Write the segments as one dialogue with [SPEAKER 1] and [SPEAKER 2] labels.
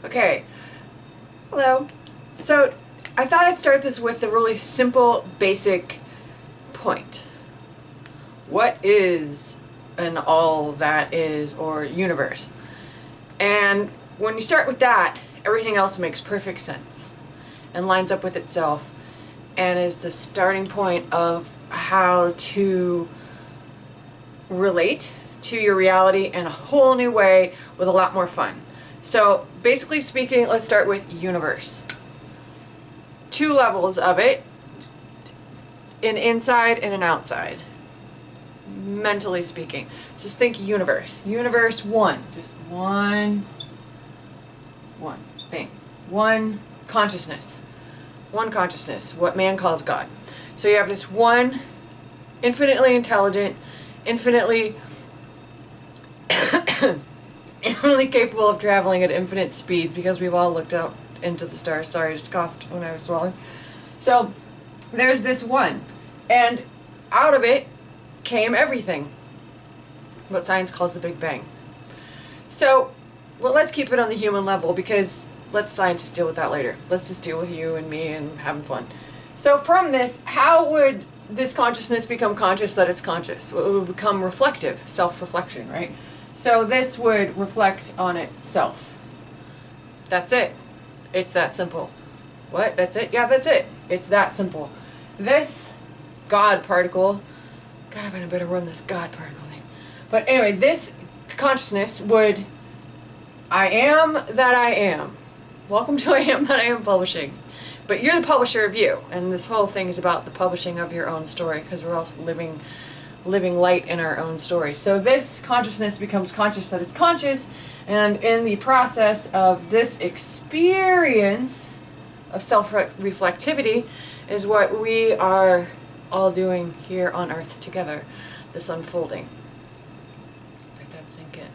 [SPEAKER 1] Okay, hello. So I thought I'd start this with a really simple, basic point. What is an all that is or universe? And when you start with that, everything else makes perfect sense and lines up with itself and is the starting point of how to relate to your reality in a whole new way with a lot more fun. So basically speaking, let's start with universe. Two levels of it, an inside and an outside. Mentally speaking, just think universe. Universe one, just one thing, one consciousness, what man calls God. So you have this one infinitely intelligent, infinitely infinitely capable of traveling at infinite speeds, because we've all looked out into the stars. Sorry, I just coughed when I was swallowing. So there's this one, and out of it came everything, what science calls the Big Bang. So, well, let's keep it on the human level, because let's scientists deal with that later. Let's just deal with you and me and having fun. So from this, how would this consciousness become conscious that it's conscious? It would become reflective, self-reflection, right? So this would reflect on itself. That's it. It's that simple. What? That's it? Yeah, that's it. It's that simple. This God particle, God, I better run this God particle thing. But anyway, this consciousness would, I am that I am. Welcome to I Am That I Am Publishing. But you're the publisher of you, and this whole thing is about the publishing of your own story, because we're all living light in our own story. So this consciousness becomes conscious that it's conscious, and in the process of this experience of self-reflectivity is what we are all doing here on Earth together, this unfolding. Let that sink in.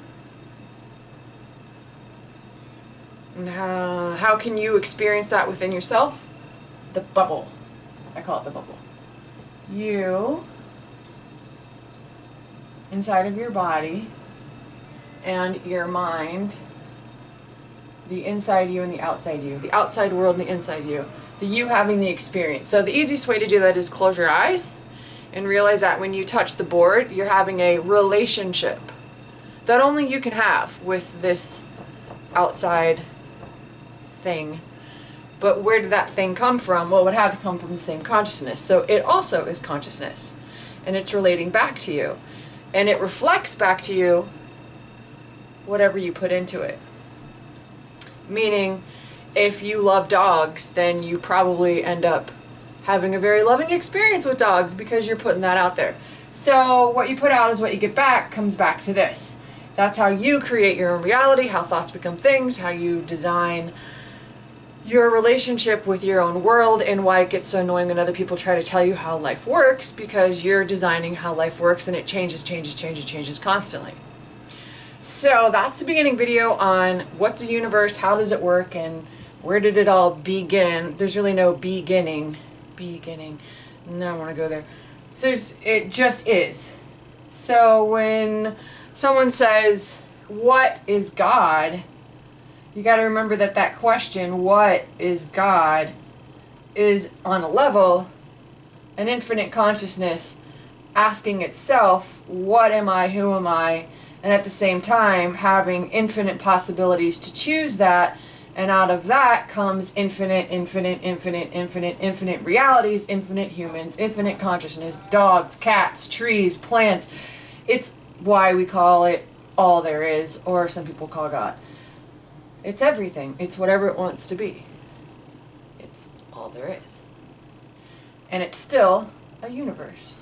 [SPEAKER 1] And how can you experience that within yourself? The bubble. I call it the bubble. You, inside of your body, and your mind, the inside you and the outside you, the outside world and the inside you, the you having the experience. So the easiest way to do that is close your eyes and realize that when you touch the board, you're having a relationship that only you can have with this outside thing. But where did that thing come from? Well, it would have to come from the same consciousness. So it also is consciousness, and it's relating back to you, and it reflects back to you whatever you put into it. Meaning, if you love dogs, then you probably end up having a very loving experience with dogs because you're putting that out there. So what you put out is what you get back, comes back to this. That's how you create your own reality, how thoughts become things, how you design your relationship with your own world, and why it gets so annoying when other people try to tell you how life works, because you're designing how life works, and it changes constantly. So that's the beginning video on what's the universe, how does it work, and where did it all begin. There's really no beginning. No, I don't want to go there. It just is. So when someone says, what is God? You got to remember that that question, what is God, is on a level, an infinite consciousness asking itself, what am I, who am I, and at the same time having infinite possibilities to choose that, and out of that comes infinite realities, infinite humans, infinite consciousness, dogs, cats, trees, plants. It's why we call it all there is, or some people call God. It's everything. It's whatever it wants to be. It's all there is. And it's still a universe.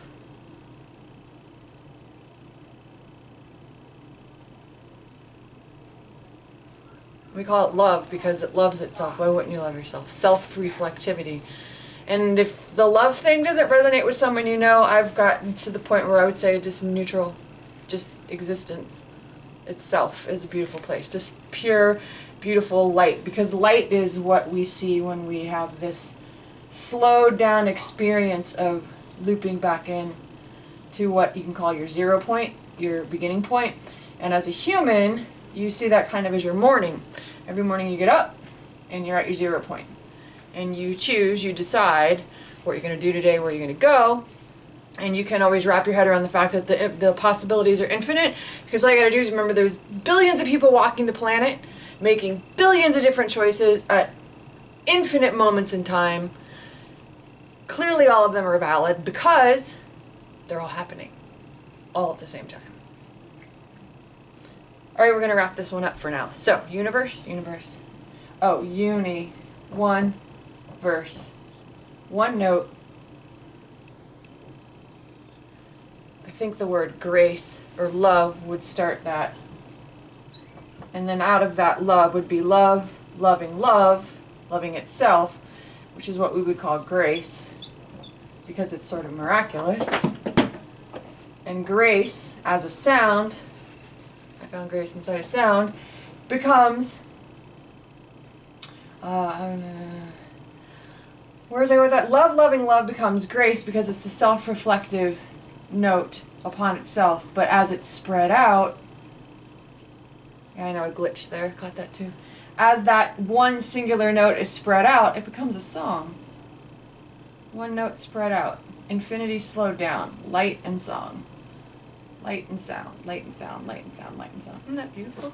[SPEAKER 1] We call it love because it loves itself. Why wouldn't you love yourself? Self-reflectivity. And if the love thing doesn't resonate with someone you know, I've gotten to the point where I would say just neutral, just existence itself is a beautiful place. Just pure, beautiful light. Because light is what we see when we have this slowed down experience of looping back in to what you can call your 0 point, your beginning point. And as a human, you see that kind of as your morning. Every morning you get up and you're at your 0 point. And you decide what you're going to do today, where you're going to go. And you can always wrap your head around the fact that the possibilities are infinite, because all you got to do is remember there's billions of people walking the planet, making billions of different choices at infinite moments in time. Clearly all of them are valid because they're all happening all at the same time. All right, we're going to wrap this one up for now. So, universe. Oh, uni. One verse. One note. I think the word grace or love would start that. And then out of that love would be love, loving itself, which is what we would call grace, because it's sort of miraculous. And grace, as a sound, I found grace inside a sound, becomes, where was I with that? Love becomes grace because it's a self-reflective note upon itself, but as it's spread out, yeah, I know I glitched there, caught that too. As that one singular note is spread out, it becomes a song. One note spread out. Infinity slowed down. Light and song. Light and sound. Light and sound. Light and sound. Light and sound. Isn't that beautiful?